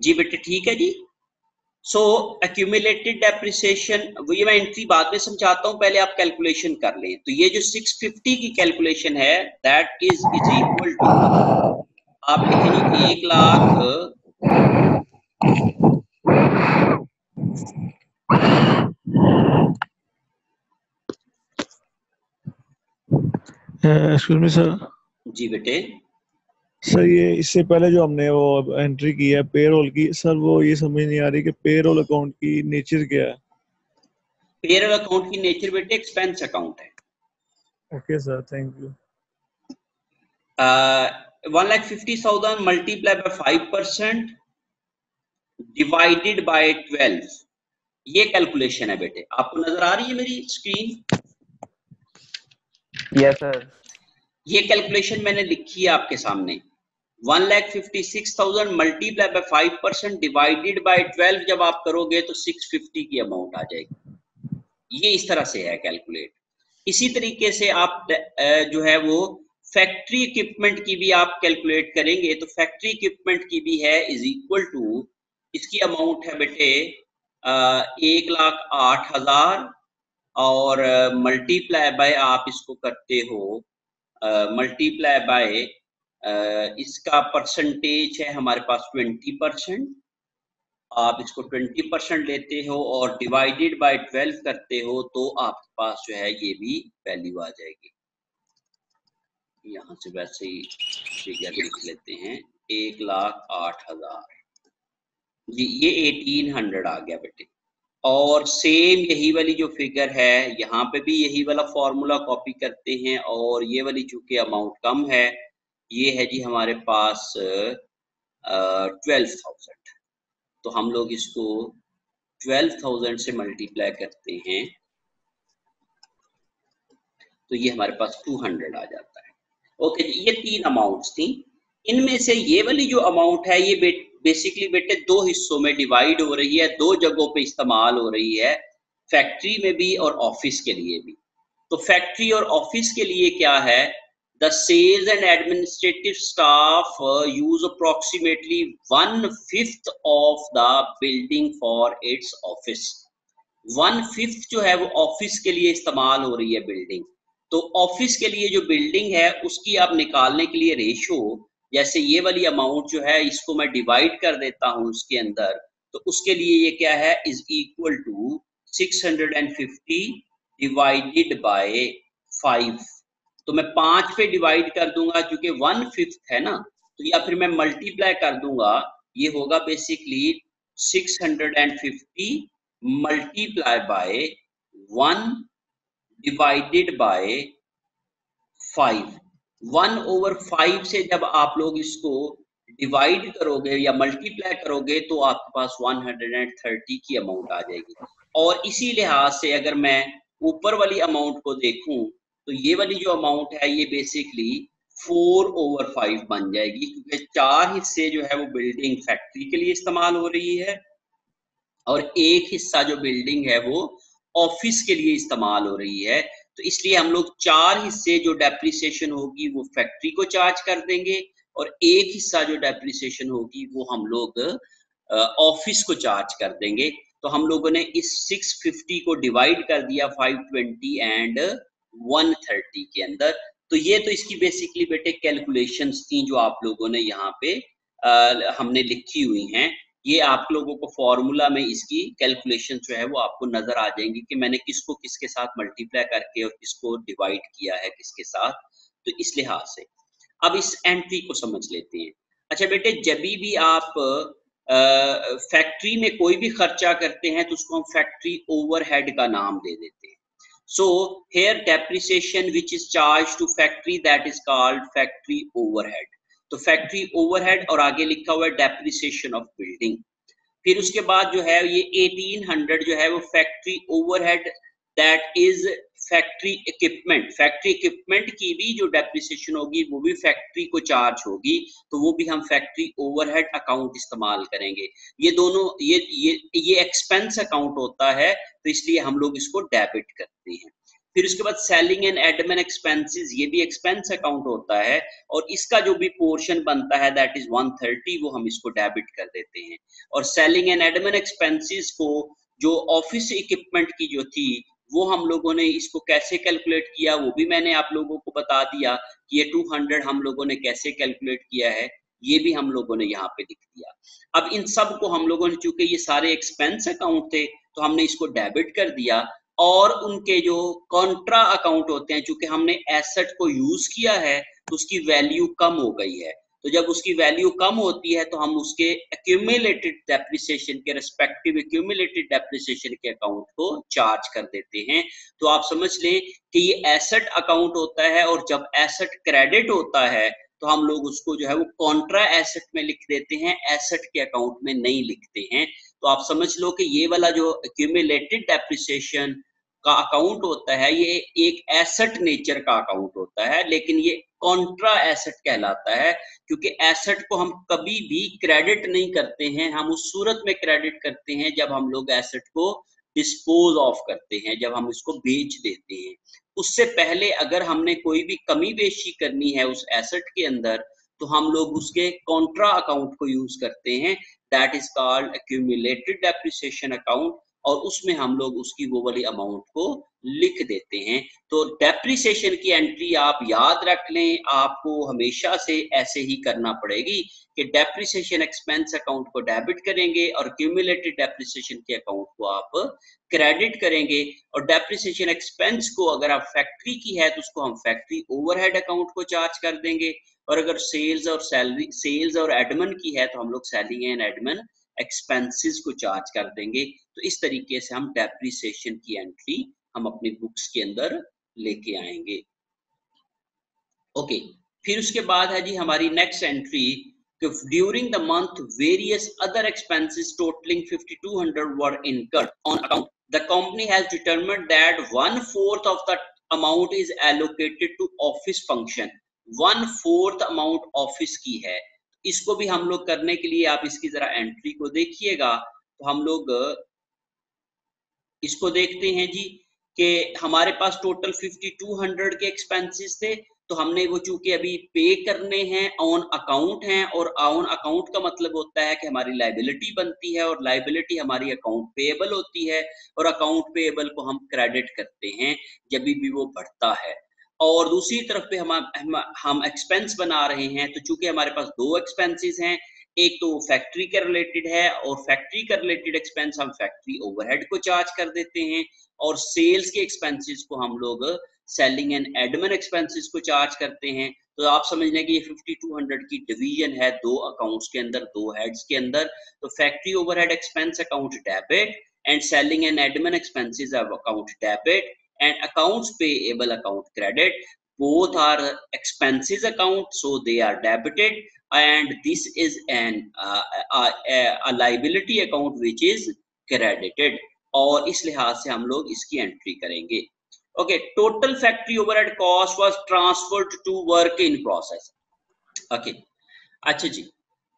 जी बेटे ठीक है जी। सो एक्यूमुलेटेड डेप्रिसिएशन, ये मैं एंट्री बाद में समझाता हूँ, पहले आप कैलकुलेशन कर लें। तो ये जो 650 की कैलकुलेशन है दैट इज इक्वल टू, आप लिखें जी 1,00,000 एक्सक्यूज मी सर। जी बेटे। सर ये इससे पहले जो हमने वो एंट्री की है पेरोल की, सर वो ये समझ नहीं आ रही कि पेरोल अकाउंट की नेचर क्या है। पेरोल अकाउंट की नेचर बेटे एक्सपेंस अकाउंट है। Okay sir, thank you. 1,50,000 multiply by 5% divided by 12, ये कैलकुलेशन है बेटे। आपको नजर आ रही है मेरी स्क्रीन? Yes sir. ये कैलकुलेशन मैंने लिखी है आपके सामने। 1,56,000 मल्टीप्लाई बाय 5% डिवाइडेड बाय 12 जब आप करोगे तो 650 की अमाउंट आ जाएगी। ये इस तरह से है कैलकुलेट। इसी तरीके से आप जो है वो फैक्ट्री इक्विपमेंट की भी आप कैलकुलेट करेंगे, तो फैक्ट्री इक्विपमेंट की भी है इज इक्वल टू, इसकी अमाउंट है बेटे 1,08,000 और मल्टीप्लाई बाय आप इसको करते हो मल्टीप्लाई बाय इसका परसेंटेज है हमारे पास 20%, आप इसको 20% लेते हो और डिवाइडेड बाय 12 करते हो तो आपके पास जो है ये भी वैल्यू आ जाएगी। यहाँ से वैसे ही फिगर लिख लेते हैं 1,08,000 जी, ये 1800 आ गया बेटे। और सेम यही वाली जो फिगर है यहाँ पे भी यही वाला फॉर्मूला कॉपी करते हैं, और ये वाली चूंकि अमाउंट कम है, ये है जी हमारे पास 12,000। तो हम लोग इसको 12,000 से मल्टीप्लाई करते हैं तो ये हमारे पास 200 आ जाता है। ओके जी, ये 3 अमाउंट्स थी। इनमें से ये वाली जो अमाउंट है ये बेसिकली बेटे 2 हिस्सों में डिवाइड हो रही है, 2 जगहों पे इस्तेमाल हो रही है, फैक्ट्री में भी और ऑफिस के लिए भी। तो फैक्ट्री और ऑफिस के लिए क्या है, the sales and administrative staff use approximately 1/5 of the building for its office. 1/5 जो है वो ऑफिस के लिए इस्तेमाल हो रही है बिल्डिंग। तो ऑफिस के लिए जो बिल्डिंग है उसकी आप निकालने के लिए रेशो, जैसे ये वाली अमाउंट जो है इसको मैं डिवाइड कर देता हूं उसके अंदर, तो उसके लिए ये क्या है is equal to 650 divided by 5। तो मैं 5 पे डिवाइड कर दूंगा क्योंकि 1/5 है ना, तो या फिर मैं मल्टीप्लाई कर दूंगा, ये होगा basically 650 multiply by 1 divided by 5। 1/5 से जब आप लोग इसको डिवाइड करोगे या मल्टीप्लाई करोगे तो आपके पास 130 की अमाउंट आ जाएगी। और इसी लिहाज से अगर मैं ऊपर वाली अमाउंट को देखूं तो ये वाली जो अमाउंट है ये बेसिकली 4/5 बन जाएगी, क्योंकि 4 हिस्से जो है वो बिल्डिंग फैक्ट्री के लिए इस्तेमाल हो रही है और एक हिस्सा जो बिल्डिंग है वो ऑफिस के लिए इस्तेमाल हो रही है। तो इसलिए हम लोग 4 हिस्से जो डेप्रिसिएशन होगी वो फैक्ट्री को चार्ज कर देंगे और एक हिस्सा जो डेप्रिसिएशन होगी वो हम लोग ऑफिस को चार्ज कर देंगे। तो हम लोगों ने इस 650 को डिवाइड कर दिया 520 एंड 130 के अंदर। तो ये तो इसकी बेसिकली बेटे कैलकुलेशंस थी जो आप लोगों ने यहाँ पे हमने लिखी हुई हैं। ये आप लोगों को फॉर्मूला में इसकी कैलकुलेशन जो है वो आपको नजर आ जाएंगी कि मैंने किसको किसके साथ मल्टीप्लाई करके और किसको डिवाइड किया है किसके साथ। तो इस लिहाज से अब इस एंट्री को समझ लेते हैं। अच्छा बेटे, जब भी आप फैक्ट्री में कोई भी खर्चा करते हैं तो उसको हम फैक्ट्री ओवरहेड का नाम दे देते हैं। So here depreciation which is charge to factory that is called factory overhead. तो फैक्ट्री ओवरहेड और आगे लिखा हुआ है डेप्रिसिएशन ऑफ बिल्डिंग। फिर उसके बाद जो है ये 1800 जो है वो factory overhead that is factory equipment. Factory equipment की भी जो डेप्रिसिएशन होगी वो भी फैक्ट्री को चार्ज होगी, तो वो भी हम फैक्ट्री ओवरहेड अकाउंट इस्तेमाल करेंगे। ये दोनों ये एक्सपेंस अकाउंट होता है, तो इसलिए हम लोग इसको डेबिट करते हैं। फिर उसके बाद सेलिंग एंड एडमिन एक्सपेंसेस, ये भी एक्सपेंस अकाउंट होता है, और इसका जो भी पोर्शन बनता है दैट इज 130, वो हम इसको डेबिट कर देते हैं। और सेलिंग एंड एडमिन एक्सपेंसेस को, जो ऑफिस इक्विपमेंट की जो थी, वो हम लोगों ने इसको कैसे कैलकुलेट किया वो भी मैंने आप लोगों को बता दिया कि ये 200 हम लोगों ने कैसे कैलकुलेट किया है, ये भी हम लोगों ने यहाँ पे लिख दिया। अब इन सब को हम लोगों ने, चूंकि ये सारे एक्सपेंस अकाउंट थे, तो हमने इसको डेबिट कर दिया। और उनके जो कॉन्ट्रा अकाउंट होते हैं, चूंकि हमने एसेट को यूज किया है तो उसकी वैल्यू कम हो गई है, तो जब उसकी वैल्यू कम होती है तो हम उसके एक्यूमुलेटेड डेप्रिसिएशन के रिस्पेक्टिव एक्यूमुलेटेड डेप्रिसिएशन के अकाउंट को चार्ज कर देते हैं। तो आप समझ लें कि ये एसेट अकाउंट होता है, और जब एसेट क्रेडिट होता है तो हम लोग उसको जो है वो कॉन्ट्रा एसेट में लिख देते हैं, एसेट के अकाउंट में नहीं लिखते हैं। तो आप समझ लो कि ये वाला जो एक्यूमुलेटेड डेप्रिसिएशन का अकाउंट होता है, ये एक एसेट नेचर का अकाउंट होता है, लेकिन ये कॉन्ट्रा एसेट कहलाता है, क्योंकि एसेट को हम कभी भी क्रेडिट नहीं करते हैं। हम उस सूरत में क्रेडिट करते हैं जब हम लोग एसेट को डिस्पोज ऑफ करते हैं, जब हम इसको बेच देते हैं। उससे पहले अगर हमने कोई भी कमी बेशी करनी है उस एसेट के अंदर, तो हम लोग उसके कॉन्ट्रा अकाउंट को यूज करते हैं, that is called accumulated depreciation account, और उसमें हम लोग उसकी वो वाली अमाउंट को लिख देते हैं। तो डेप्रिसिएशन की एंट्री आप याद रख लें, आपको हमेशा से ऐसे ही करना पड़ेगी कि डेप्रिसिएशन एक्सपेंस अकाउंट को डेबिट करेंगे और क्यूमुलेटेड डेप्रिसिएशन के अकाउंट को आप क्रेडिट करेंगे। और डेप्रिसिएशन एक्सपेंस को अगर आप फैक्ट्री की है तो उसको हम फैक्ट्री ओवरहेड अकाउंट को चार्ज कर देंगे, और अगर सेल्स और एडमिन की है तो हम लोग सेलिंग एंड एडमिन एक्सपेंसेस को चार्ज कर देंगे। तो इस तरीके से हम डेप्रिसिएशन की एंट्री हम अपनी बुक्स के अंदर लेके आएंगे। ओके, फिर उसके बाद है जी हमारी next entry, during the month various other expenses totalling 5200 were incurred on account, the company has determined that 1/4 of the amount is allocated to office function. 1/4 amount office की है। इसको भी हम लोग करने के लिए आप इसकी जरा एंट्री को देखिएगा। तो हम लोग इसको देखते हैं जी कि हमारे पास टोटल 5200 के एक्सपेंसेस थे, तो हमने वो चूंकि अभी पे करने हैं, ऑन अकाउंट हैं, और ऑन अकाउंट का मतलब होता है कि हमारी लायबिलिटी बनती है, और लायबिलिटी हमारी अकाउंट पेएबल होती है, और अकाउंट पेएबल को हम क्रेडिट करते हैं जब भी वो बढ़ता है। और दूसरी तरफ पे हम एक्सपेंस बना रहे हैं, तो चूंकि हमारे पास दो एक्सपेंसेस हैं, एक तो फैक्ट्री के रिलेटेड है, और फैक्ट्री का रिलेटेड एक्सपेंस हम फैक्ट्री ओवरहेड को चार्ज कर देते हैं, और सेल्स के एक्सपेंसेस को हम लोग सेलिंग एंड एडमिन एक्सपेंसेस को चार्ज करते हैं। तो आप समझ लें कि ये 5200 की डिवीजन है दो अकाउंट्स के अंदर, दो हेड्स के अंदर। तो factory overhead expense account debit, and selling and admin expenses account debit, and accounts payable account credit. Both are expenses account, so they are debited, and this is a liability account which is credited, और इस लिहाज से हम लोग इसकी entry करेंगे। Okay, total factory overhead cost was transferred to work in process. Okay, अच्छा जी,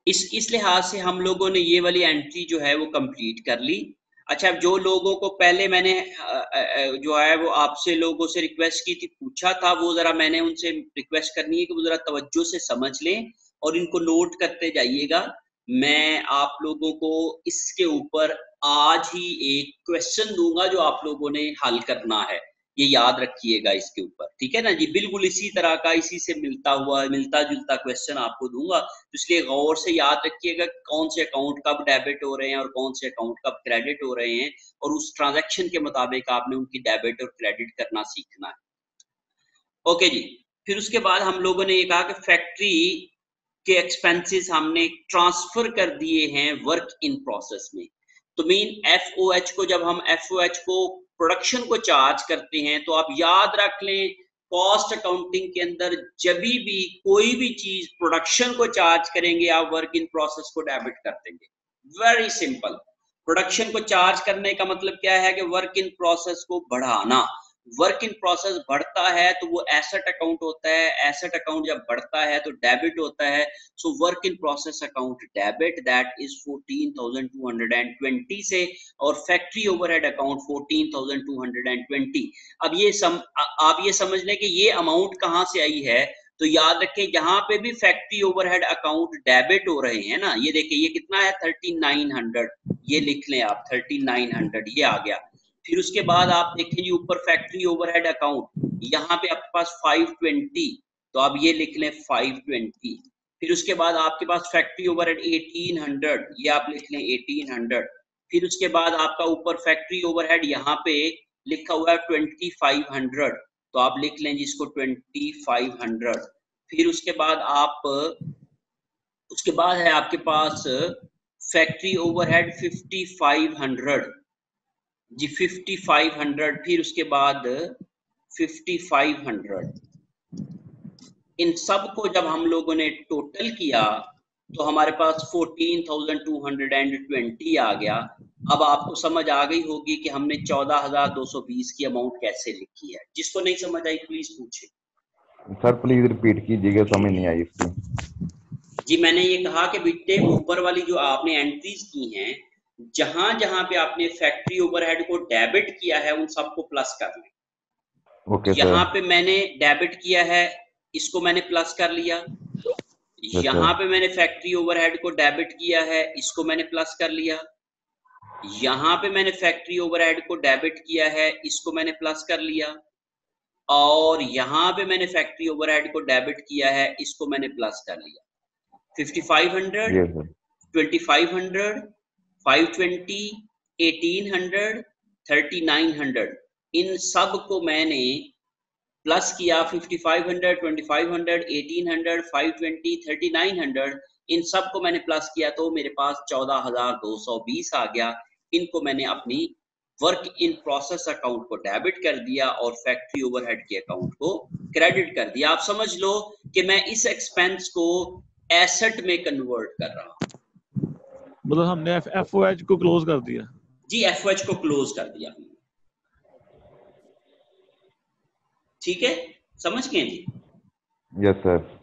इस लिहाज से हम लोगों ने ये वाली एंट्री जो है वो कंप्लीट कर ली। अच्छा, जो लोगों को पहले मैंने जो है वो आपसे लोगों से रिक्वेस्ट की थी, पूछा था, वो जरा मैंने उनसे रिक्वेस्ट करनी है कि वो जरा तवज्जो से समझ लें और इनको नोट करते जाइएगा। मैं आप लोगों को इसके ऊपर आज ही एक क्वेश्चन दूंगा जो आप लोगों ने हल करना है, ये याद रखिएगा इसके ऊपर, ठीक है ना जी। बिल्कुल इसी तरह का, इसी से मिलता जुलता क्वेश्चन आपको दूंगा, तो इसलिए गौर से याद रखिएगा कौन से अकाउंट कब डेबिट हो रहे हैं और कौन से अकाउंट कब क्रेडिट हो रहे हैं, और उस ट्रांजैक्शन के मुताबिक आपने उनकी डेबिट और क्रेडिट करना सीखना है। ओके जी, फिर उसके बाद हम लोगों ने ये कहा कि फैक्ट्री के एक्सपेंसेस हमने ट्रांसफर कर दिए हैं वर्क इन प्रोसेस में। तो मीन FOH को, जब हम FOH को प्रोडक्शन को चार्ज करते हैं, तो आप याद रख लें कॉस्ट अकाउंटिंग के अंदर जब भी कोई भी चीज प्रोडक्शन को चार्ज करेंगे, आप वर्क इन प्रोसेस को डेबिट कर देंगे। Very simple. प्रोडक्शन को चार्ज करने का मतलब क्या है कि वर्क इन प्रोसेस को बढ़ाना, वर्क इन प्रोसेस बढ़ता है तो वो एसेट अकाउंट होता है, एसेट अकाउंट जब बढ़ता है तो डेबिट होता है। So work in process account debit that is 14,220 से, और फैक्ट्री ओवरहेड अकाउंट 14,220। अब आप ये समझ लें कि ये अमाउंट कहाँ से आई है। तो याद रखें जहां पे भी फैक्ट्री ओवरहेड अकाउंट डेबिट हो रहे हैं ना, ये देखिए ये कितना है 3900, ये लिख लें आप 3900, ये आ गया। फिर उसके बाद आप देखेंगे ऊपर फैक्ट्री ओवरहेड अकाउंट, यहाँ पे आपके पास 520, तो आप ये लिख लें 520। फिर उसके बाद आपके पास फैक्ट्री ओवरहेड 1800, ये आप लिख लें 1800। फिर उसके बाद आपका ऊपर फैक्ट्री ओवरहेड यहाँ पे लिखा हुआ है 2500, तो आप लिख लें जिसको 2500। फिर उसके बाद उसके बाद है आपके पास फैक्ट्री ओवरहेड 5500 जी, 5500। फिर उसके बाद 5500, इन सब को जब हम लोगों ने टोटल किया तो हमारे पास 14,220 आ गया। अब आपको समझ आ गई होगी कि हमने 14,220 की अमाउंट कैसे लिखी है। जिसको नहीं समझ आई प्लीज पूछे। सर प्लीज रिपीट कीजिएगा, समझ नहीं आई इसकी। जी मैंने ये कहा कि बेटे ऊपर वाली जो आपने एंट्रीज की हैं, जहां जहां पे आपने फैक्ट्री ओवरहेड को डेबिट किया है उन सबको प्लस कर लें। Okay sir. यहाँ पे मैंने डेबिट किया है, इसको मैंने प्लस कर लिया। यहाँ पे मैंने फैक्ट्री ओवरहेड को डेबिट किया है, इसको मैंने प्लस कर लिया। यहाँ पे मैंने फैक्ट्री ओवरहेड को डेबिट किया है, इसको मैंने प्लस कर लिया। और यहाँ पे मैंने फैक्ट्री ओवरहेड को डेबिट किया है, इसको मैंने प्लस कर लिया। 5500, 2500, 520, 1800, 3900, इन सब को मैंने प्लस किया। 5500, 2500, 1800, 520, 3900, इन सब को मैंने प्लस किया तो मेरे पास 14,220 आ गया। इनको मैंने अपनी वर्क इन प्रोसेस अकाउंट को डेबिट कर दिया और फैक्ट्री ओवरहेड के अकाउंट को क्रेडिट कर दिया। आप समझ लो कि मैं इस एक्सपेंस को एसेट में कन्वर्ट कर रहा हूं। मतलब हमने एफओएच को क्लोज कर दिया। जी एफओएच को क्लोज कर दिया। ठीक है, समझ गए जी? Yes sir.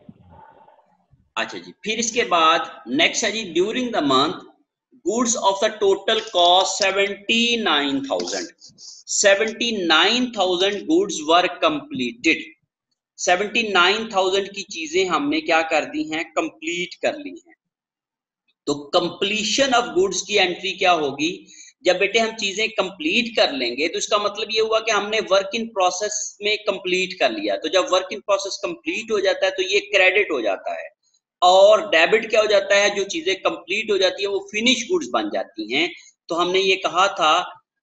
अच्छा जी, फिर इसके बाद नेक्स्ट है जी, during the month goods of the total cost 79,000, 79,000 goods were completed. 79,000 की चीजें हमने क्या कर दी हैं, कंप्लीट कर ली हैं। तो कंप्लीशन ऑफ गुड्स की एंट्री क्या होगी, जब बेटे हम चीजें कंप्लीट कर लेंगे तो इसका मतलब ये हुआ कि हमने वर्क इन प्रोसेस में कंप्लीट कर लिया। तो जब वर्क इन प्रोसेस कंप्लीट हो जाता है तो ये क्रेडिट हो जाता है, और डेबिट क्या हो जाता है, जो चीजें कंप्लीट हो जाती है वो फिनिश गुड्स बन जाती हैं। तो हमने ये कहा था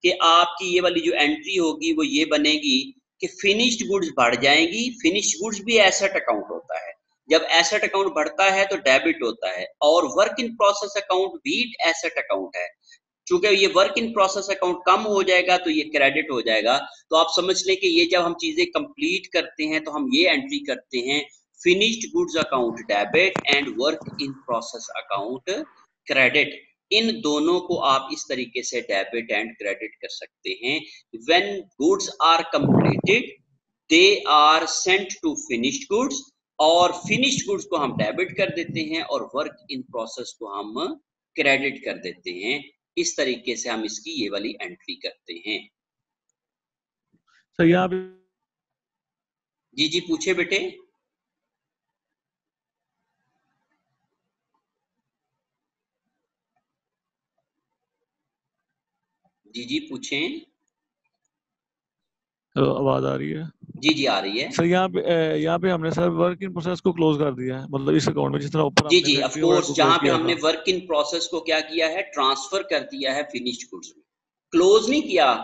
कि आपकी ये वाली जो एंट्री होगी वो ये बनेगी कि फिनिश्ड गुड्स बढ़ जाएंगी। फिनिश्ड गुड्स भी एसेट अकाउंट होता है, जब एसेट अकाउंट बढ़ता है तो डेबिट होता है, और वर्क इन प्रोसेस अकाउंट भी एसेट अकाउंट है। चूंकि ये वर्क इन प्रोसेस अकाउंट कम हो जाएगा तो ये क्रेडिट हो जाएगा। तो आप समझ लें कि ये जब हम चीजें कंप्लीट करते हैं तो हम ये एंट्री करते हैं, finished goods account debit and work in process account credit. इन दोनों को आप इस तरीके से डेबिट एंड क्रेडिट कर सकते हैं। When goods are completed they are sent to finished goods, और फिनिश्ड गुड्स को हम डेबिट कर देते हैं और वर्क इन प्रोसेस को हम क्रेडिट कर देते हैं। इस तरीके से हम इसकी ये वाली एंट्री करते हैं। सर यहाँ पे जी जी पूछे बेटे। जी जी पूछें। आवाज आ रही है? जी जी आ रही है सर। यहाँ पे हमने सर वर्क इन प्रोसेस को क्लोज कर दिया है, मतलब इस अकाउंट में जिस तरह ऊपर जी हमने जी ऑफ फैक्ट्री ओवरहेड कोर्स, को जहां क्लोज पे किया हमने था। वर्क इन प्रोसेस को क्या किया है, ट्रांसफर कर दिया है फिनिश्ड गुड्स में। क्लोज नहीं किया,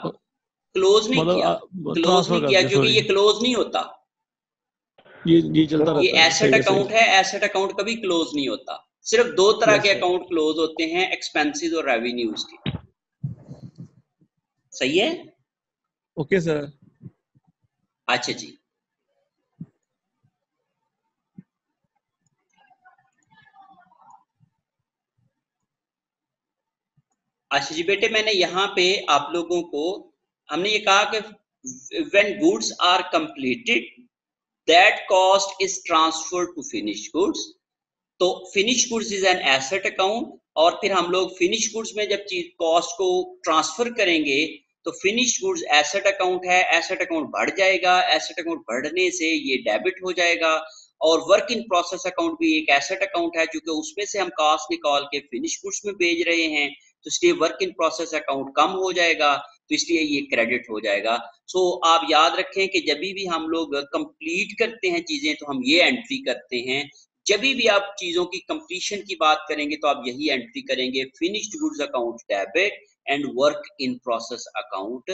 क्लोज नहीं किया, मतलब क्लोज ट्रांसफर नहीं कर किया, दिया, क्योंकि सॉरी। ये क्लोज नहीं होता। ये चलता ये रहता है। एसेट सही है, सही अकाउंट है, एसेट अकाउंट कभी क्लोज नहीं होता। सिर्फ दो तरह यस के सर। अकाउंट क्लोज होते हैं, एक्सपेंसेस और रेवेन्यूज के। सही है। Okay sir. अच्छा जी, अच्छा जी बेटे, मैंने यहाँ पे आप लोगों को, हमने ये कहा कि when goods are completed, that cost is transferred to finished goods. तो finish goods is an asset account, और फिर हम लोग फिनिश गुड्स में जब चीज कॉस्ट को ट्रांसफर करेंगे तो फिनिश गुड्स एसेट अकाउंट है, एसेट अकाउंट बढ़ जाएगा, एसेट अकाउंट बढ़ने से ये डेबिट हो जाएगा। और वर्क इन प्रोसेस अकाउंट भी एक एसेट अकाउंट है, क्योंकि उसमें से हम कॉस्ट निकाल के फिनिश गुड्स में भेज रहे हैं, तो इसलिए वर्क इन प्रोसेस अकाउंट कम हो जाएगा, तो इसलिए ये क्रेडिट हो जाएगा। सो आप याद रखें कि जब भी हम लोग कंप्लीट करते हैं चीजें तो हम ये एंट्री करते हैं। जब भी आप चीजों की कंप्लीशन की बात करेंगे तो आप यही एंट्री करेंगे, finished goods account debit and work in process account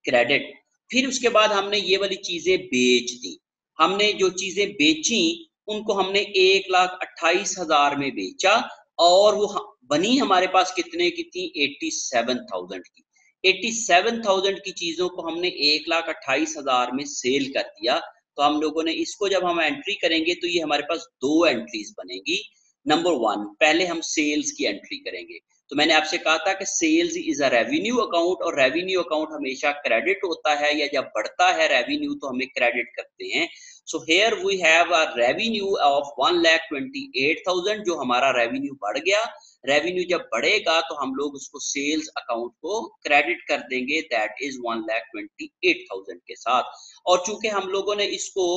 credit. फिर उसके बाद हमने ये वाली चीजें बेच दी, हमने जो चीजें बेची उनको हमने 1,28,000 में बेचा, और वो बनी हमारे पास कितने की थी, 87,000 की। 87,000 की चीजों को हमने 1,28,000 में सेल कर दिया। तो हम लोगों ने इसको जब हम एंट्री करेंगे तो ये हमारे पास दो एंट्रीज बनेगी। नंबर वन, पहले हम सेल्स की एंट्री करेंगे। तो मैंने आपसे कहा था कि sales is a revenue account, और रेवेन्यू अकाउंट हमेशा क्रेडिट होता है, या जब बढ़ता है रेवेन्यू तो हमें क्रेडिट करते हैं। So here we have a revenue of 1,28,000, जो हमारा रेवेन्यू बढ़ गया। रेवेन्यू जब बढ़ेगा तो हम लोग उसको सेल्स अकाउंट को क्रेडिट कर देंगे, दैट इज 1,28,000 के साथ। और चूंकि हम लोगों ने इसको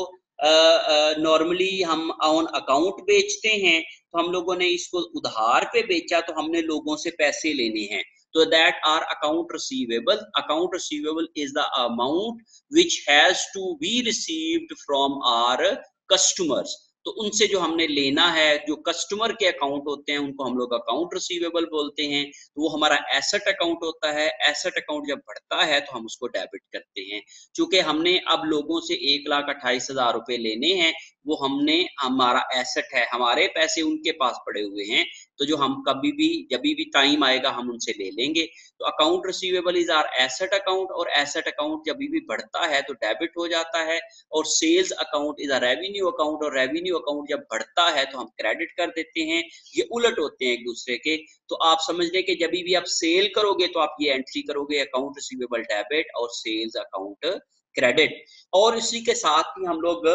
नॉर्मली हम ऑन अकाउंट बेचते हैं, तो हम लोगों ने इसको उधार पे बेचा, तो हमने लोगों से पैसे लेने हैं, तो that are account receivable. Account receivable is the amount which has to be received from our customers. तो उनसे जो हमने लेना है, जो कस्टमर के अकाउंट होते हैं उनको हम लोग अकाउंट रिसीवेबल बोलते हैं। तो वो हमारा एसेट अकाउंट होता है। एसेट अकाउंट जब बढ़ता है तो हम उसको डेबिट करते हैं। चूंकि हमने अब लोगों से 1,28,000 रुपए लेने हैं, वो हमने हमारा एसेट है, हमारे पैसे उनके पास पड़े हुए हैं, तो जो हम कभी भी जब भी टाइम आएगा हम उनसे ले लेंगे। तो account receivable is our asset account, और एसेट अकाउंट जब भी बढ़ता है तो डेबिट हो जाता है। और sales account is a revenue account, और रेवेन्यू अकाउंट जब बढ़ता है तो हम क्रेडिट कर देते हैं। ये उलट होते हैं एक दूसरे के। तो आप समझ लें कि जब भी आप सेल करोगे तो आप ये एंट्री करोगे, अकाउंट रिसीवेबल डेबिट और सेल्स अकाउंट क्रेडिट। और इसी के साथ ही हम लोग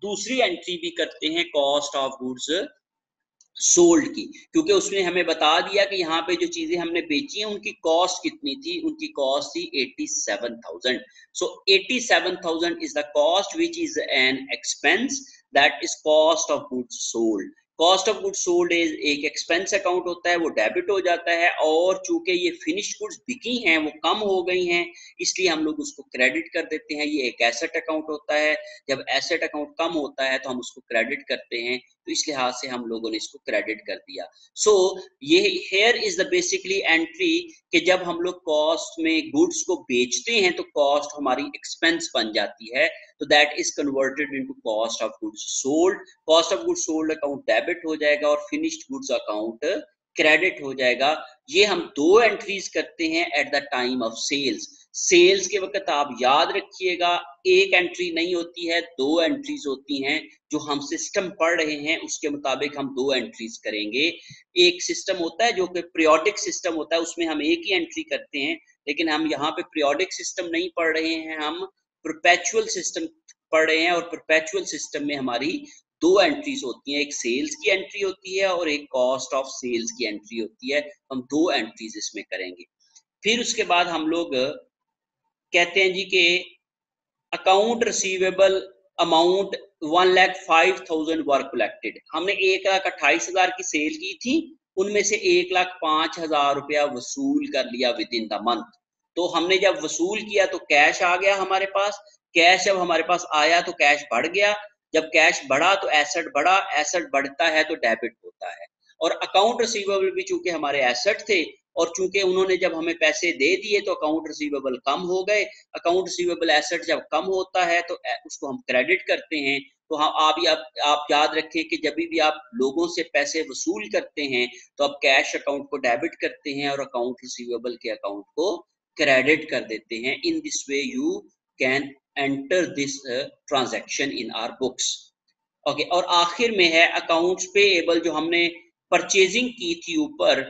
दूसरी एंट्री भी करते हैं, कॉस्ट ऑफ गुड्स सोल्ड की, क्योंकि उसने हमें बता दिया कि यहाँ पे जो चीजें हमने बेची हैं उनकी कॉस्ट कितनी थी, उनकी कॉस्ट थी 87,000। सो 87,000 is the cost which is an expense, that is cost of goods sold. Cost of goods sold एक एक्सपेंस अकाउंट होता है, वो डेबिट हो जाता है। और चूंकि ये फिनिश गुड्स बिकी हैं, वो कम हो गई हैं, इसलिए हम लोग उसको क्रेडिट कर देते हैं। ये एक एसेट अकाउंट होता है। जब एसेट अकाउंट कम होता है तो हम उसको क्रेडिट करते हैं, तो इस लिहाज से हम लोगों ने इसको क्रेडिट कर दिया। सो ये here is the basically entry कि जब हम लोग कॉस्ट में गुड्स को बेचते हैं तो कॉस्ट हमारी एक्सपेंस बन जाती है, तो that is converted into cost of goods sold. Cost of goods sold account debit हो जाएगा और फिनिश्ड गुड्स अकाउंट क्रेडिट हो जाएगा। ये हम दो एंट्रीज करते हैं at the time of sales. Sales के वक्त आप याद रखिएगा, एक एंट्री नहीं होती है, दो एंट्रीज होती हैं। जो हम सिस्टम पढ़ रहे हैं उसके मुताबिक हम दो एंट्रीज करेंगे। एक सिस्टम होता है जो कि पीरियोडिक सिस्टम होता है, उसमें हम एक ही एंट्री करते हैं, लेकिन हम यहाँ पे पीरियोडिक सिस्टम नहीं पढ़ रहे हैं, हम परपेचुअल सिस्टम पढ़ रहे हैं। और परपेचुअल सिस्टम में हमारी दो एंट्रीज होती हैं, एक सेल्स की एंट्री होती है और एक कॉस्ट ऑफ सेल्स की एंट्री होती है। हम दो एंट्रीज इसमें करेंगे। फिर उसके बाद हम लोग कहते हैं जी कि अकाउंट रिसीवेबल अमाउंट 1,05,000 वर कलेक्टेड। हमने 1,28,000 की सेल की थी, उनमें से 1,05,000 रुपया वसूल कर लिया विद इन द मंथ। तो हमने जब वसूल किया तो कैश आ गया हमारे पास। कैश जब हमारे पास आया तो कैश बढ़ गया। जब कैश बढ़ा तो एसेट बढ़ा। एसेट बढ़ता है तो डेबिट होता है। और अकाउंट रिसीवेबल भी चूंकि हमारे एसेट थे, और चूंकि उन्होंने जब हमें पैसे दे दिए तो अकाउंट रिसीवेबल कम हो गए। अकाउंट रिसीवेबल एसेट जब कम होता है तो उसको हम क्रेडिट करते हैं। तो हाँ, आप याद रखें कि जब भी आप लोगों से पैसे वसूल करते हैं तो आप कैश अकाउंट को डेबिट करते हैं और अकाउंट रिसीवेबल के अकाउंट को क्रेडिट कर देते हैं। In this way you can enter this transaction in our books. Okay, और आखिर में है अकाउंट्स पेएबल। जो हमने परचेजिंग की थी ऊपर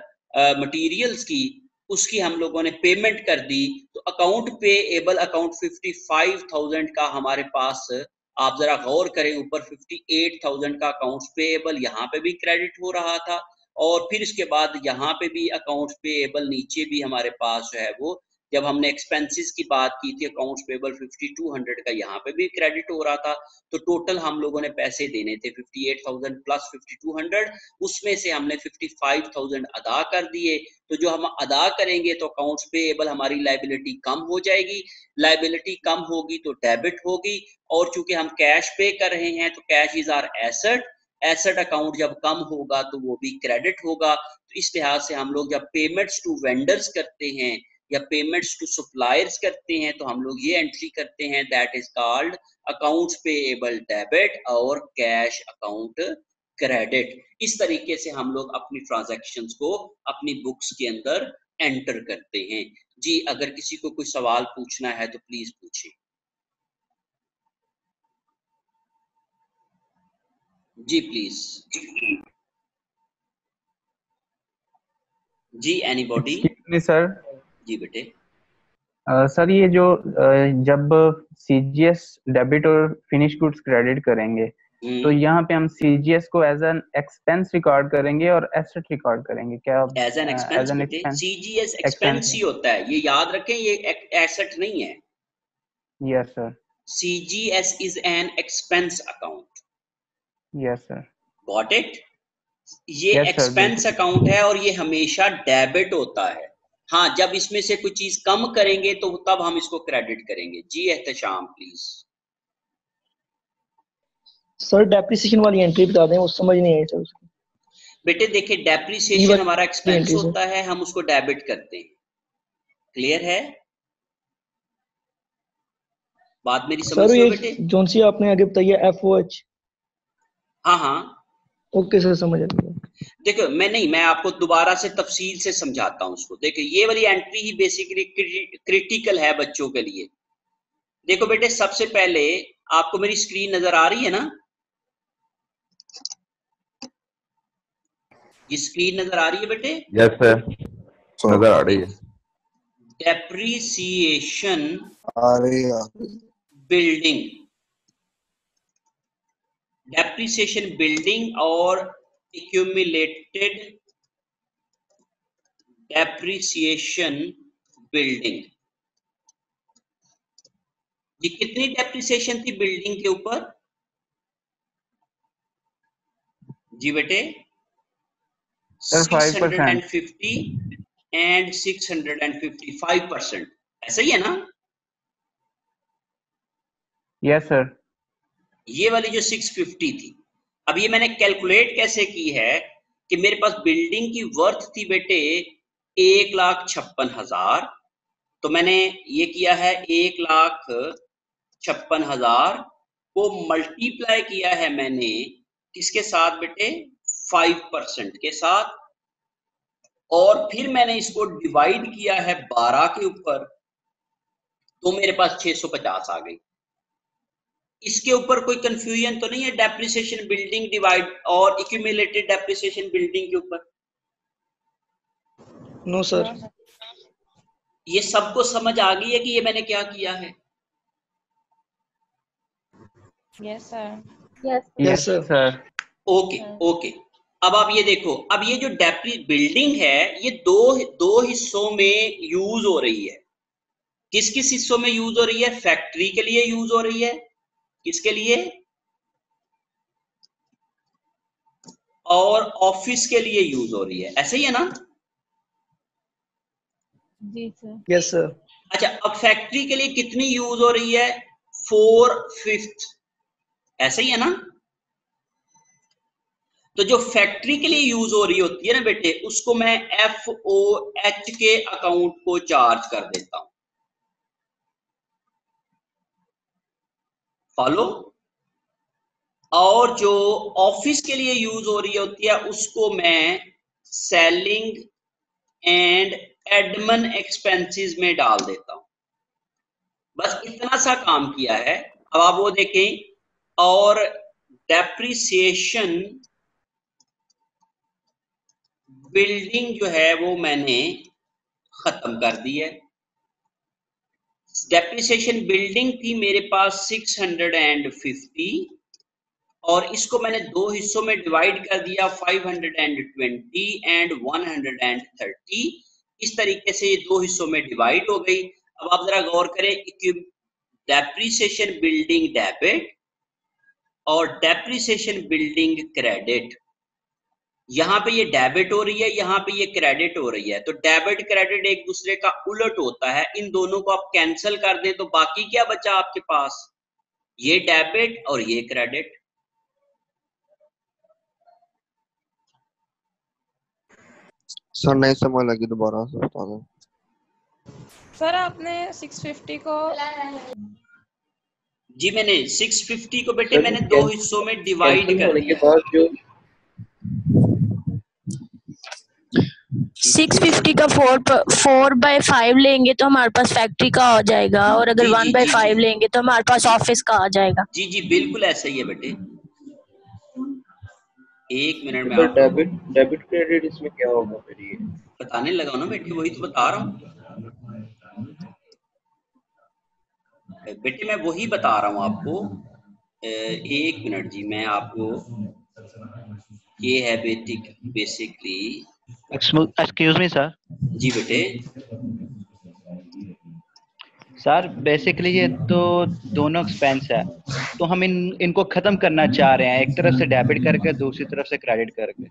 मटेरियल्स की, उसकी हम लोगों ने पेमेंट कर दी, तो अकाउंट पेएबल अकाउंट 55,000 का हमारे पास, आप जरा गौर करें, ऊपर 58,000 का अकाउंट्स पेएबल यहाँ पे भी क्रेडिट हो रहा था, और फिर इसके बाद यहाँ पे भी अकाउंट्स पेएबल नीचे भी हमारे पास जो है वो, जब हमने एक्सपेंसेस की बात की थी, अकाउंट्स पेएबल 5200 का यहाँ पे भी क्रेडिट हो रहा था। तो टोटल हम लोगों ने पैसे देने थे 58,000 प्लस 5200, उसमें से हमने 55,000 अदा कर दिए। तो जो हम अदा करेंगे तो अकाउंट्स पेएबल हमारी लायबिलिटी कम हो जाएगी, लायबिलिटी कम होगी तो डेबिट होगी, और चूंकि हम कैश पे कर रहे हैं तो cash is our asset, asset account जब कम होगा तो वो भी क्रेडिट होगा। तो इस लिहाज से हम लोग जब पेमेंट्स टू वेंडर्स करते हैं या पेमेंट्स टू सप्लायर्स करते हैं तो हम लोग ये एंट्री करते हैं, that is called accounts payable debit और कैश अकाउंट क्रेडिट। इस तरीके से हम लोग अपनी ट्रांजैक्शंस को अपनी बुक्स के अंदर एंटर करते हैं। जी, अगर किसी को कोई सवाल पूछना है तो प्लीज पूछिए। जी प्लीज। जी, एनीबॉडी? Excuse me sir. जी बेटे। सर ये जो जब सीजीएस डेबिट और फिनिश गुड्स क्रेडिट करेंगे तो यहाँ पे हम सीजीएस को एज एन एक्सपेंस रिकॉर्ड करेंगे और एसेट रिकॉर्ड करेंगे क्या? एज एन एक्सपेंस बेटे, सीजीएस एक्सपेंस ही होता है, ये याद रखें, ये एसेट नहीं है। Yes sir. CGS is an expense account. Yes sir. Got it? ये Yes, sir, एक्सपेंस बिल्कुल। अकाउंट है और ये हमेशा डेबिट होता है। हाँ, जब इसमें से कुछ चीज कम करेंगे तो तब हम इसको क्रेडिट करेंगे। जी एहतशाम प्लीज। सर डेप्रिसिएशन वाली एंट्री बता दें, वो समझ नहीं आई सर उसकी। बेटे देखिए, डेप्रिसिएशन हमारा एक्सपेंस होता है, हम उसको डेबिट करते हैं। क्लियर है? बात मेरी समझ सर रहे हो ये बेटे? जोन सी आपने आगे बताई है एफओएच। हाँ हाँ, ओके सर, समझ आ गया। देखो मैं आपको दोबारा से तफसील से समझाता हूँ उसको। देखो, ये वाली एंट्री ही बेसिकली क्रिटिकल है बच्चों के लिए। देखो बेटे, सबसे पहले आपको मेरी स्क्रीन नजर आ रही है ना? ये स्क्रीन नजर आ रही है बेटे? यस सर, नजर आ रही है। डेप्रिसिएशन आ रही है। बिल्डिंग, डेप्रिसिएशन बिल्डिंग और एक्यूमुलेटेड डेप्रिसिएशन बिल्डिंग। ये कितनी डेप्रिसिएशन थी बिल्डिंग के ऊपर? जी बेटे, सर 5%। 650 एंड 655%, ऐसा ही है ना? Yes sir. ये वाली जो 650 थी, अब ये मैंने कैलकुलेट कैसे की है कि मेरे पास बिल्डिंग की वर्थ थी बेटे 1,56,000, तो मैंने ये किया है 1,56,000 को मल्टीप्लाई किया है मैंने किसके साथ बेटे? 5% के साथ, और फिर मैंने इसको डिवाइड किया है 12 के ऊपर, तो मेरे पास 650 आ गई। इसके ऊपर कोई कंफ्यूजन तो नहीं है डेप्रिसिएशन बिल्डिंग डिवाइड और एक्यूमुलेटेड डेप्रिसिएशन बिल्डिंग के ऊपर? No sir. ये सबको समझ आ गई है कि ये मैंने क्या किया है? Yes sir. Yes sir. Okay okay, अब आप ये देखो, अब ये जो बिल्डिंग है ये दो हिस्सों में यूज हो रही है। किस किस हिस्सों में यूज हो रही है? फैक्ट्री के लिए यूज हो रही है। किसके लिए? और ऑफिस के लिए यूज हो रही है, ऐसे ही है ना? जी सर। Yes sir. अच्छा, अब फैक्ट्री के लिए कितनी यूज हो रही है? 4/5, ऐसे ही है ना? तो जो फैक्ट्री के लिए यूज हो रही होती है ना बेटे, उसको मैं FOH के अकाउंट को चार्ज कर देता हूं। फॉलो? और जो ऑफिस के लिए यूज हो रही होती है उसको मैं सेलिंग एंड एडमिन एक्सपेंसेस में डाल देता हूं। बस इतना सा काम किया है। अब आप वो देखें, और डेप्रिसिएशन बिल्डिंग जो है वो मैंने खत्म कर दी है। डेप्रिसिएशन बिल्डिंग थी मेरे पास 650 और इसको मैंने दो हिस्सों में डिवाइड कर दिया 520 एंड 130। इस तरीके से ये दो हिस्सों में डिवाइड हो गई। अब आप जरा गौर करें, डेप्रिसिएशन बिल्डिंग डेबिट और डेप्रिसिएशन बिल्डिंग क्रेडिट, यहाँ पे ये डेबिट हो रही है, यहाँ पे ये क्रेडिट हो रही है। तो डेबिट क्रेडिट एक दूसरे का उलट होता है। इन दोनों को आप कैंसिल कर दें तो बाकी क्या बचा आपके पास, ये डेबिट और ये क्रेडिट। सर नहीं समझ लगी, दोबारा से बता दो। सर आपने 650 को जी मैंने 650 को बेटे मैंने दो हिस्सों में डिवाइड कर दिया। 650 का 4/5 लेंगे तो हमारे पास फैक्ट्री का हो जाएगा, और अगर 1/5 लेंगे तो हमारे पास ऑफिस का आ जाएगा। जी जी बिल्कुल ऐसा ही है बेटे। एक मिनट में आप डेबिट क्रेडिट इसमें क्या होगा फिर, ये बताने लगा ना बेटे, वही तो बता रहा हूँ बेटे, मैं वही बता रहा हूँ आपको। एक मिनट जी, मैं आपको, ये है बेसिकली। Excuse me sir. जी बेटे। सर बेसिकली ये तो दोनों एक्सपेंस है, तो हम इनको खत्म करना चाह रहे हैं, एक तरफ से डेबिट करके दूसरी तरफ से क्रेडिट करके।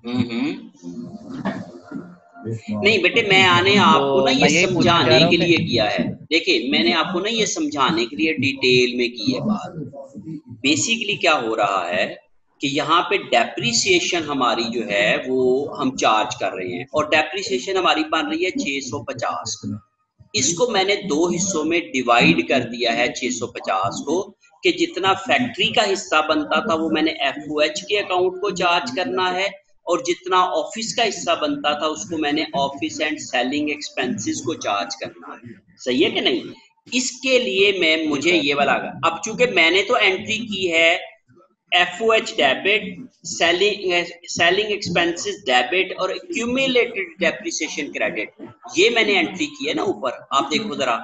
नहीं बेटे, मैं आपको ना ये समझाने के लिए किया है। देखिए मैंने आपको ना ये समझाने के लिए डिटेल में की है बात। बेसिकली क्या हो रहा है कि यहाँ पे डेप्रिसिएशन हमारी जो है वो हम चार्ज कर रहे हैं, और डेप्रिसिएशन हमारी बन रही है 650। इसको मैंने दो हिस्सों में डिवाइड कर दिया है 650 को, कि जितना फैक्ट्री का हिस्सा बनता था वो मैंने FOH के अकाउंट को चार्ज करना है, और जितना ऑफिस का हिस्सा बनता था उसको मैंने ऑफिस एंड सेलिंग एक्सपेंसेस को चार्ज करना है। सही है कि नहीं? इसके लिए मुझे ये वाला, अब चूंकि मैंने तो एंट्री की है FOH debit, selling expenses debit और एक्यूमुलेटेड डेप्रिसिएशन क्रेडिट, ये मैंने एंट्री की है ना ऊपर। आप देखो जरा,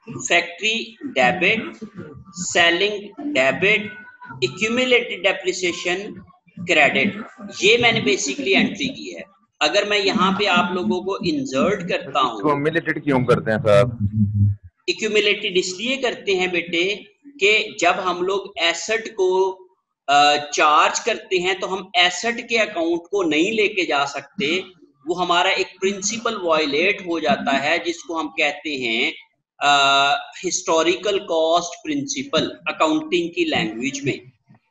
factory debit, selling debit, accumulated depreciation credit, ये मैंने बेसिकली एंट्री की है। अगर मैं यहाँ पे आप लोगों को इंसर्ट करता हूँ, एक्यूमुलेटेड क्यों करते हैं साहब? एक्यूमुलेटेड इसलिए करते हैं बेटे कि जब हम लोग एसेट को चार्ज करते हैं तो हम एसेट के अकाउंट को नहीं लेके जा सकते, वो हमारा एक प्रिंसिपल वायलेट हो जाता है, जिसको हम कहते हैं हिस्टोरिकल कॉस्ट प्रिंसिपल अकाउंटिंग की लैंग्वेज में।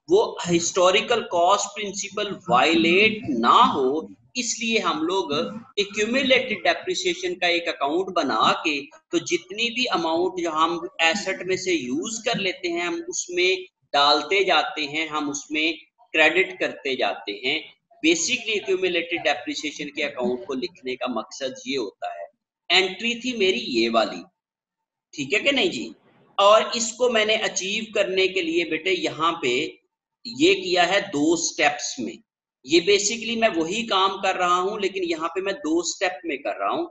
वो हिस्टोरिकल कॉस्ट प्रिंसिपल वायलेट ना हो, इसलिए हम लोग एक्यूमुलेटेड डेप्रिसिएशन का एक अकाउंट बना के, तो जितनी भी अमाउंट जो हम एसेट में से यूज कर लेते हैं हम उसमें डालते जाते हैं, हम उसमें क्रेडिट करते जाते हैं। बेसिकली एक्यूमुलेटेड डेप्रिसिएशन के अकाउंट को लिखने का मकसद ये होता है। एंट्री थी मेरी ये वाली, ठीक है कि नहीं जी? और इसको मैंने अचीव करने के लिए बेटे यहाँ पे ये किया है 2 स्टेप्स में। ये बेसिकली मैं वही काम कर रहा हूं, लेकिन यहाँ पे मैं 2 स्टेप में कर रहा हूं।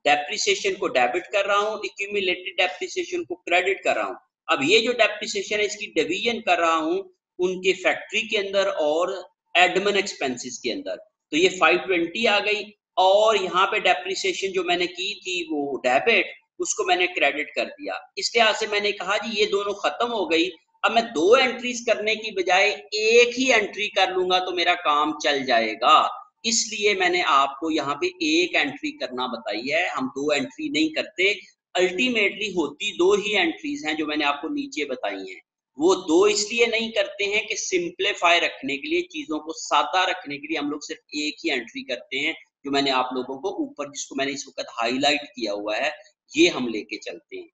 डेप्रिसिएशन को डेबिट कर रहा हूं, एक्यूमुलेटेड डेप्रिसिएशन को क्रेडिट कर रहा हूं। अब ये जो डेप्रिसिएशन है इसकी डिवीजन कर रहा हूं उनके फैक्ट्री के अंदर और एडमिन एक्सपेंसेस के अंदर। तो ये 520 आ गई, और यहाँ पे डेप्रिसिएशन जो मैंने की थी वो डेबिट, उसको मैंने क्रेडिट कर दिया। इस लिहाज से मैंने कहा जी ये दोनों खत्म हो गई। अब मैं 2 एंट्रीज करने की बजाय एक ही एंट्री कर लूंगा तो मेरा काम चल जाएगा, इसलिए मैंने आपको यहाँ पे एक एंट्री करना बताई है। हम 2 एंट्री नहीं करते, अल्टीमेटली होती 2 ही एंट्रीज हैं जो मैंने आपको नीचे बताई हैं। वो 2 इसलिए नहीं करते हैं कि सिंप्लीफाई रखने के लिए, चीजों को सादा रखने के लिए हम लोग सिर्फ एक ही एंट्री करते हैं, जो मैंने आप लोगों को ऊपर, जिसको मैंने इस वक्त हाईलाइट किया हुआ है, ये हम लेके चलते हैं।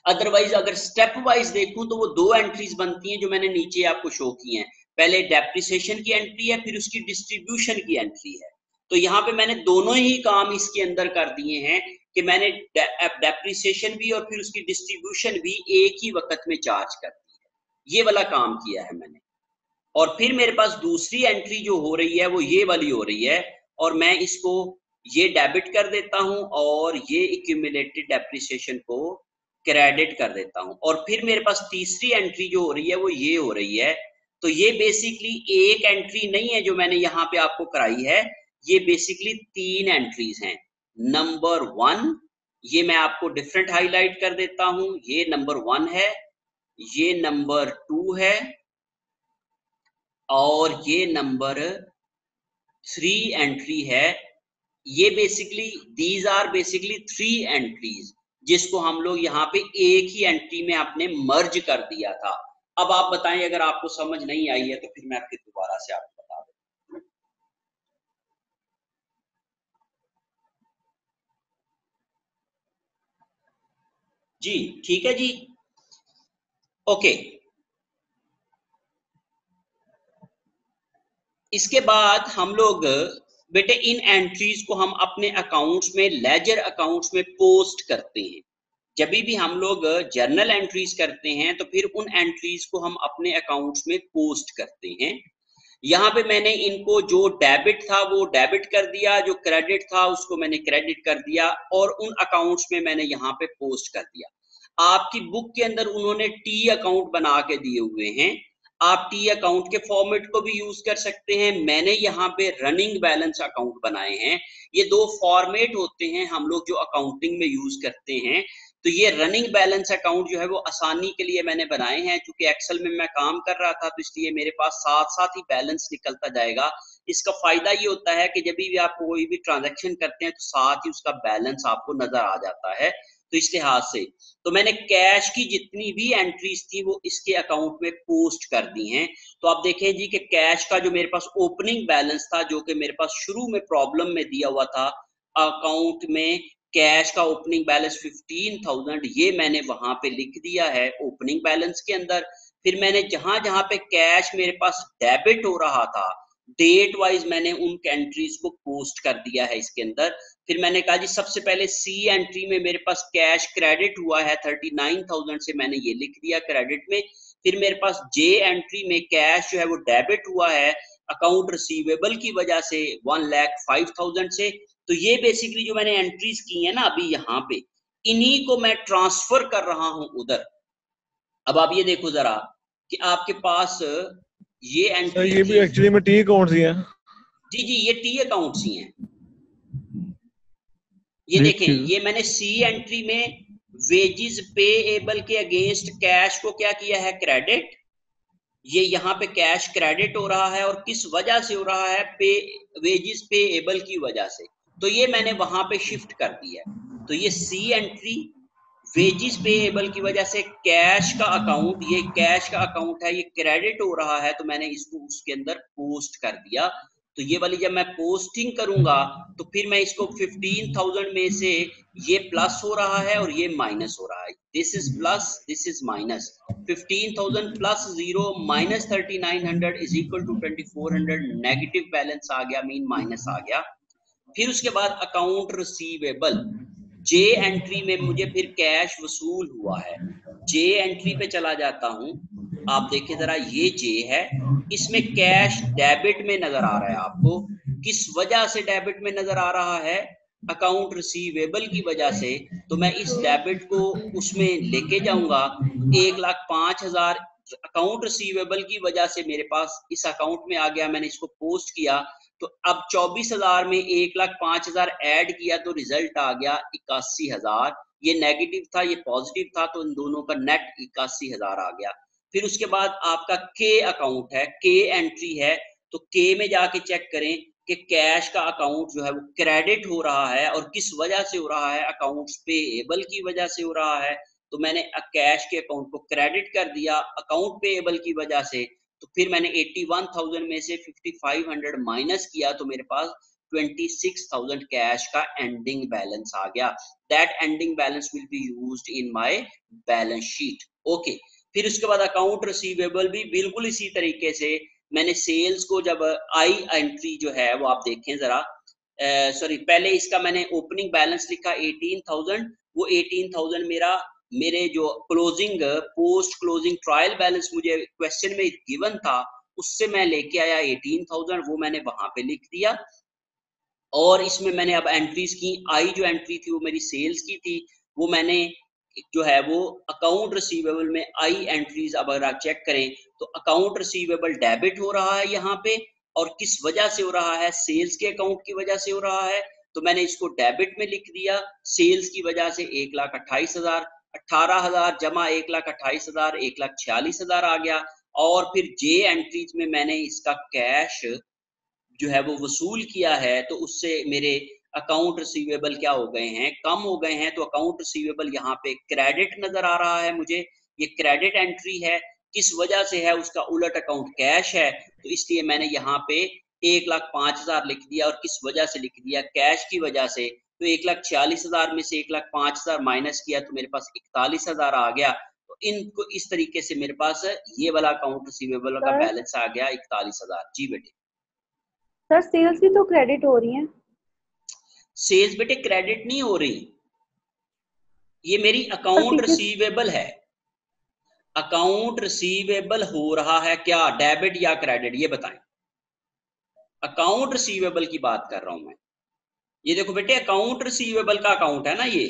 अदरवाइज अगर स्टेप वाइज देखूं तो वो 2 एंट्रीज बनती हैं जो मैंने नीचे आपको शो की हैं। पहले डेप्रिसिएशन की एंट्री है, फिर उसकी डिस्ट्रीब्यूशन की एंट्री है। तो यहाँ पे मैंने दोनों ही काम इसके अंदर कर दिए हैं कि मैंने डेप्रिसिएशन भी और फिर उसकी डिस्ट्रीब्यूशन भी एक ही वक्त में चार्ज कर दी है। ये वाला काम किया है मैंने। और फिर मेरे पास दूसरी एंट्री जो हो रही है वो ये वाली हो रही है, और मैं इसको ये डेबिट कर देता हूं और ये एक्यूमुलेटेड डेप्रिसिएशन को क्रेडिट कर देता हूं। और फिर मेरे पास तीसरी एंट्री जो हो रही है वो ये हो रही है। तो ये बेसिकली एक एंट्री नहीं है जो मैंने यहाँ पे आपको कराई है, ये बेसिकली 3 एंट्रीज हैं। नंबर 1, ये मैं आपको डिफरेंट हाईलाइट कर देता हूं, ये नंबर 1 है, ये नंबर 2 है और ये नंबर 3 एंट्री है। ये basically these are basically 3 entries जिसको हम लोग यहाँ पे एक ही एंट्री में आपने मर्ज कर दिया था। अब आप बताएं, अगर आपको समझ नहीं आई है तो फिर मैं फिर दोबारा से आपको बता दूं। जी ठीक है जी, ओके। इसके बाद हम लोग बेटे इन एंट्रीज को हम अपने अकाउंट्स में, लेजर अकाउंट्स में पोस्ट करते हैं। जब भी हम लोग जर्नल एंट्रीज करते हैं तो फिर उन एंट्रीज को हम अपने अकाउंट्स में पोस्ट करते हैं। यहाँ पे मैंने इनको जो डेबिट था वो डेबिट कर दिया, जो क्रेडिट था उसको मैंने क्रेडिट कर दिया और उन अकाउंट्स में मैंने यहाँ पे पोस्ट कर दिया। आपकी बुक के अंदर उन्होंने टी अकाउंट बना के दिए हुए हैं, आप टी अकाउंट के फॉर्मेट को भी यूज कर सकते हैं। मैंने यहाँ पे रनिंग बैलेंस अकाउंट बनाए हैं। ये 2 फॉर्मेट होते हैं हम लोग जो अकाउंटिंग में यूज करते हैं। तो ये रनिंग बैलेंस अकाउंट जो है वो आसानी के लिए मैंने बनाए हैं, क्योंकि एक्सेल में मैं काम कर रहा था तो इसलिए मेरे पास साथ साथ ही बैलेंस निकलता जाएगा। इसका फायदा ये होता है कि जब भी आप कोई भी ट्रांजैक्शन करते हैं तो साथ ही उसका बैलेंस आपको नजर आ जाता है। तो इस लिहाज से तो मैंने कैश की जितनी भी एंट्रीज थी वो इसके अकाउंट में पोस्ट कर दी हैं। तो आप देखें जी कि कैश का जो मेरे पास ओपनिंग बैलेंस था, जो कि मेरे पास शुरू में प्रॉब्लम में दिया हुआ था अकाउंट में, कैश का ओपनिंग बैलेंस 15,000, ये मैंने वहां पे लिख दिया है ओपनिंग बैलेंस के अंदर। फिर मैंने जहां जहां पे कैश मेरे पास डेबिट हो रहा था डेट वाइज मैंने उन एंट्रीज को पोस्ट कर दिया है इसके अंदर। फिर मैंने कहा जी सबसे पहले सी एंट्री में मेरे पास कैश क्रेडिट हुआ है 39,000 से, मैंने ये लिख दिया क्रेडिट में। फिर मेरे पास जे एंट्री में कैश जो है वो डेबिट हुआ है अकाउंट रिसीवेबल की वजह से 1,05,000 से। तो ये बेसिकली जो मैंने एंट्रीज की है ना अभी यहाँ पे, इन्हीं को मैं ट्रांसफर कर रहा हूं उधर। अब आप ये देखो जरा कि आपके पास ये एंट्री, ये भी एक्चुअली में टी अकाउंट्स ही हैं। जी जी ये टी अकाउंट्स ही हैं। ये देखें, ये मैंने सी एंट्री में वेजेस पेएबल के अगेंस्ट कैश को क्या किया है, क्रेडिट। ये यहाँ पे कैश क्रेडिट हो रहा है और किस वजह से हो रहा है, वेजेस पेएबल की वजह से। तो ये मैंने वहां पे शिफ्ट कर दिया। तो ये सी एंट्री वेजेस पेएबल की वजह से कैश का अकाउंट, ये कैश का अकाउंट है, ये क्रेडिट हो रहा है, तो मैंने इसको उसके अंदर पोस्ट कर दिया। तो ये वाली जब मैं पोस्टिंग करूंगा तो फिर मैं इसको 15,000 में से ये प्लस हो रहा है और ये माइनस हो रहा है, this is plus this is minus. 15,000 plus 0 minus 3,900 is equal to 2,400, negative balance आ गया, मीन माइनस आ गया। फिर उसके बाद अकाउंट रिसीवेबल, जे एंट्री में मुझे फिर कैश वसूल हुआ है। जे एंट्री पे चला जाता हूं, आप देखिए जरा, ये जे है, इसमें कैश डेबिट में नजर आ रहा है आपको। किस वजह से डेबिट में नजर आ रहा है, अकाउंट रिसीवेबल की वजह से। तो मैं इस डेबिट को उसमें लेके जाऊंगा, 1,05,000 अकाउंट रिसीवेबल की वजह से मेरे पास इस अकाउंट में आ गया, मैंने इसको पोस्ट किया। तो अब 24,000 में 1,05,000 ऐड किया तो रिजल्ट आ गया 81,000। ये नेगेटिव था, ये पॉजिटिव था, तो इन दोनों का नेट 81,000 आ गया। फिर उसके बाद आपका के अकाउंट है, के एंट्री है, तो के में जाके चेक करें कि कैश का अकाउंट जो है वो क्रेडिट हो रहा है और किस वजह से हो रहा है, अकाउंट्स पेएबल की वजह से हो रहा है। तो मैंने कैश के अकाउंट को क्रेडिट कर दिया अकाउंट पेएबल की वजह से। तो फिर मैंने 81,000 में से 5,500 माइनस किया तो मेरे पास 26,000 कैश का एंडिंग बैलेंस आ गया। That ending balance will be used in my balance sheet. Okay, फिर उसके बाद अकाउंट रिसीवेबल भी बिल्कुल इसी तरीके से मैंने सेल्स को, जब आई एंट्री जो है वो आप देखें जरा, सॉरी पहले इसका मैंने ओपनिंग बैलेंस लिखा 18,000, वो 18,000 मेरे जो closing post closing trial balance मुझे क्वेश्चन में गिवन था उससे मैं लेके आया 18,000, वो मैंने वहां पे लिख दिया। और इसमें मैंने अब एंट्रीज की, आई जो एंट्री थी वो मेरी सेल्स की थी, वो मैंने जो है वो अकाउंट रिसीवेबल में आई एंट्रीज अब अगर आप चेक करें तो अकाउंट रिसीवेबल डेबिट हो रहा है यहाँ पे, और किस वजह से हो रहा है, सेल्स के अकाउंट की वजह से हो रहा है, तो मैंने इसको डेबिट में लिख दिया, सेल्स की वजह से 1,28,000, 18,000 जमा 1,28,000, 1,46,000 आ गया। और फिर जे एंट्रीज में मैंने इसका कैश जो है वो वसूल किया है, तो उससे मेरे अकाउंट रिसीवेबल क्या हो गए हैं, कम हो गए हैं। तो अकाउंट रिसीवेबल यहाँ पे क्रेडिट नजर आ रहा है मुझे, ये क्रेडिट एंट्री है, किस वजह से है, उसका उलट अकाउंट कैश है, तो इसलिए मैंने यहाँ पे 1,05,000 लिख दिया। और किस वजह से लिख दिया, कैश की वजह से, तो 1,46,000 में से 1,05,000 माइनस किया तो मेरे पास 41,000 आ गया। तो इनको इस तरीके से मेरे पास ये वाला अकाउंट रिसीवेबल का बैलेंस आ गया 41,000। जी बेटे। सर सेल्स भी तो क्रेडिट हो रही हैं। सेल्स बेटे क्रेडिट नहीं हो रही, ये मेरी अकाउंट रिसीवेबल है। अकाउंट रिसीवेबल हो रहा है क्या, डेबिट या क्रेडिट, ये बताएं। अकाउंट रिसीवेबल की बात कर रहा हूं मैं। ये देखो बेटे अकाउंट रिसीवेबल का अकाउंट है ना ये,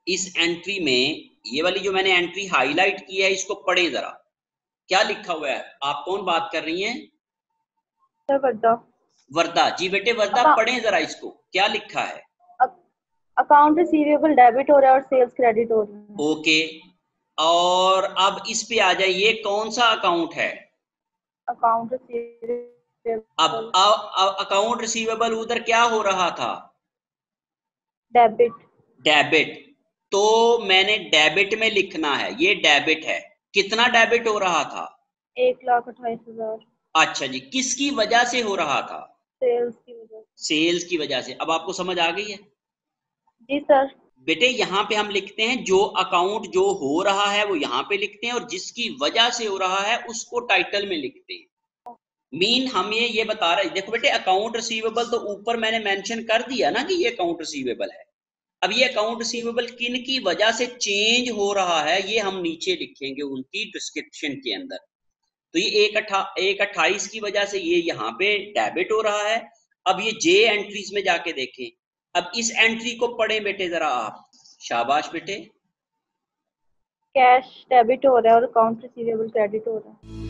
इस एंट्री में ये वाली जो मैंने एंट्री हाईलाइट की है इसको पढ़े जरा, क्या लिखा हुआ है। आप कौन बात कर रही हैं? वर्दा। वर्दा, जी बेटे वर्दा पढ़े जरा इसको, क्या लिखा है। अकाउंट रिसीवेबल डेबिट हो रहा है और सेल्स क्रेडिट हो रही है। ओके, और अब इस पे आ जाइए, कौन सा अकाउंट है? Account receivable. अब अकाउंट रिसीवेबल उधर क्या हो रहा था, डेबिट। डेबिट, तो मैंने डेबिट में लिखना है, ये डेबिट है। कितना डेबिट हो रहा था? 1,28,000। अच्छा जी, किसकी वजह से हो रहा था? सेल्स की वजह से। सेल्स की वजह से। अब आपको समझ आ गई है? जी सर। बेटे यहाँ पे हम लिखते हैं जो अकाउंट जो हो रहा है वो यहाँ पे लिखते हैं, और जिसकी वजह से हो रहा है उसको टाइटल में लिखते हैं। मीन हम ये बता रहे हैं, देखो बेटे अकाउंट रिसीवेबल तो ऊपर मैंने मेंशन कर दिया ना कि ये अकाउंट रिसीवेबल है। अब ये अकाउंट रिसीवेबल किन की वजह से चेंज हो रहा है ये हम नीचे लिखेंगे उनकी डिस्क्रिप्शन के अंदर। तो ये 1,28 की वजह से ये यहाँ पे डेबिट हो रहा है। अब ये जे एंट्रीज में जाके देखें, अब इस एंट्री को पढ़ें बेटे जरा आप, शाबाश बेटे। कैश डेबिट हो रहा है और अकाउंट रिसीवेबल क्रेडिट हो रहा है।